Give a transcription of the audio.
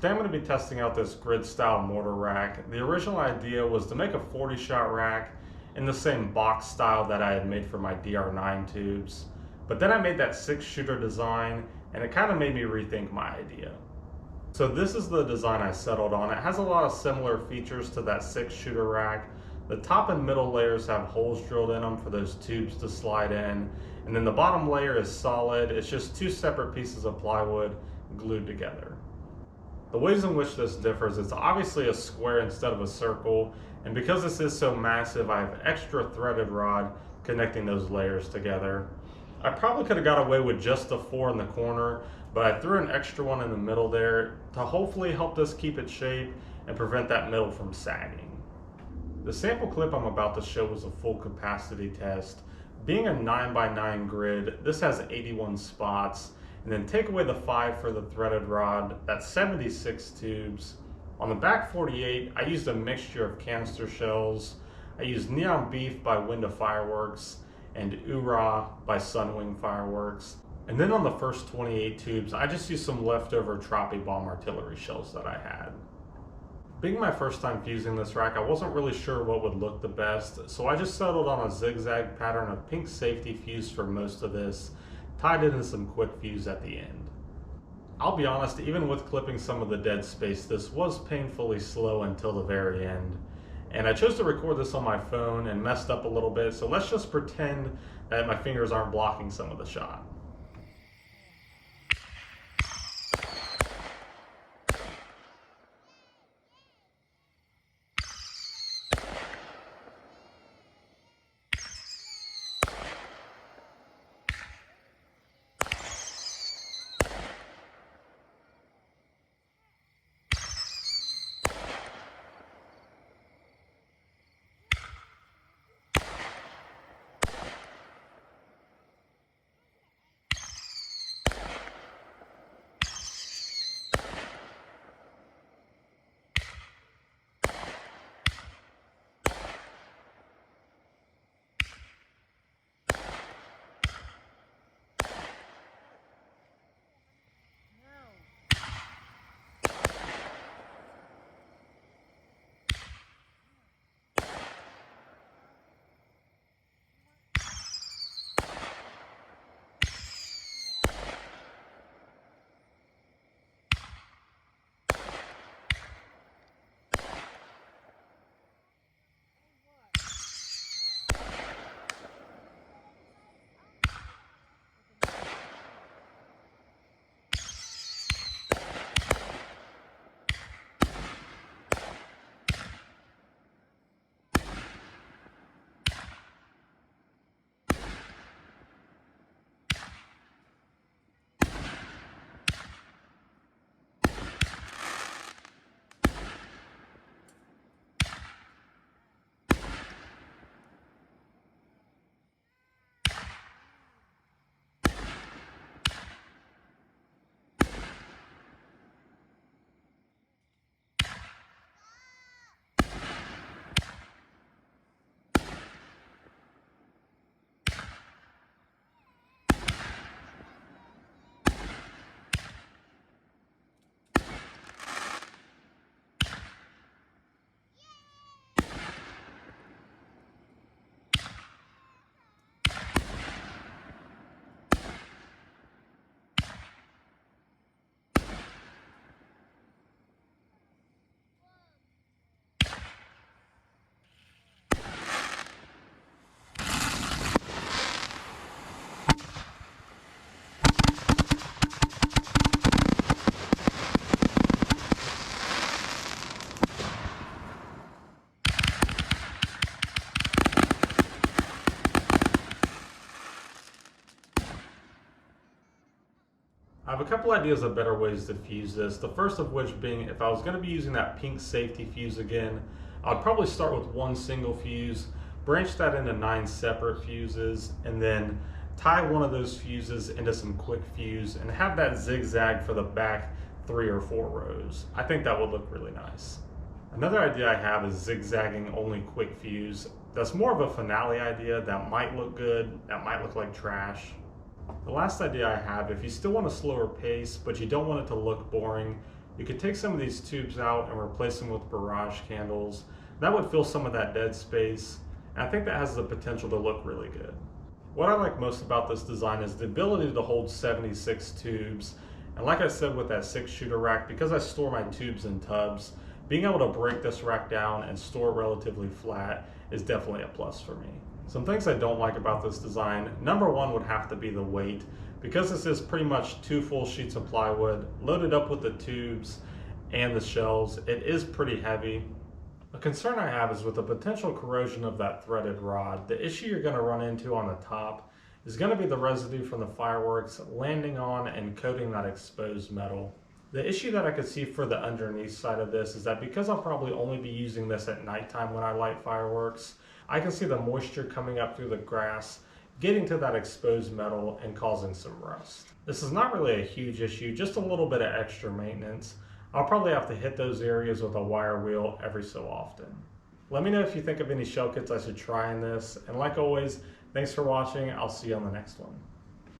Today I'm going to be testing out this grid style mortar rack. The original idea was to make a 40 shot rack in the same box style that I had made for my DR9 tubes. But then I made that 6-shooter design and it kind of made me rethink my idea. So this is the design I settled on. It has a lot of similar features to that 6-shooter rack. The top and middle layers have holes drilled in them for those tubes to slide in. And then the bottom layer is solid. It's just two separate pieces of plywood glued together. The ways in which this differs, it's obviously a square instead of a circle, and because this is so massive, I have extra threaded rod connecting those layers together. I probably could have got away with just the 4 in the corner, but I threw an extra one in the middle there to hopefully help this keep its shape and prevent that middle from sagging. The sample clip I'm about to show was a full capacity test. Being a 9x9 grid, this has 81 spots. And then take away the 5 for the threaded rod, that's 76 tubes. On the back 48, I used a mixture of canister shells. I used Neon Beef by Winda Fireworks and Oorah by Sunwing Fireworks. And then on the first 28 tubes, I just used some leftover Tropi bomb artillery shells that I had. Being my first time fusing this rack, I wasn't really sure what would look the best, so I just settled on a zigzag pattern of pink safety fuse for most of this, tied it in some quick fuse at the end. I'll be honest, even with clipping some of the dead space, this was painfully slow until the very end. And I chose to record this on my phone and messed up a little bit, so let's just pretend that my fingers aren't blocking some of the shot. I have a couple ideas of better ways to fuse this. The first of which being, if I was going to be using that pink safety fuse again, I'd probably start with one single fuse, branch that into 9 separate fuses, and then tie one of those fuses into some quick fuse and have that zigzag for the back 3 or 4 rows. I think that would look really nice. Another idea I have is zigzagging only quick fuse. That's more of a finale idea that might look good, that might look like trash. The last idea I have, if you still want a slower pace, but you don't want it to look boring, You could take some of these tubes out and replace them with barrage candles. That would fill some of that dead space, and I think that has the potential to look really good. What I like most about this design is the ability to hold 76 tubes. And like I said with that 6-shooter rack, because I store my tubes in tubs, being able to break this rack down and store it relatively flat is definitely a plus for me. Some things I don't like about this design, number one would have to be the weight. Because this is pretty much 2 full sheets of plywood loaded up with the tubes and the shells, it is pretty heavy. A concern I have is with the potential corrosion of that threaded rod. The issue you're going to run into on the top is going to be the residue from the fireworks landing on and coating that exposed metal. The issue that I could see for the underneath side of this is that because I'll probably only be using this at nighttime when I light fireworks, I can see the moisture coming up through the grass, getting to that exposed metal and causing some rust. This is not really a huge issue, just a little bit of extra maintenance. I'll probably have to hit those areas with a wire wheel every so often. Let me know if you think of any shell kits I should try in this, and like always, thanks for watching. I'll see you on the next one.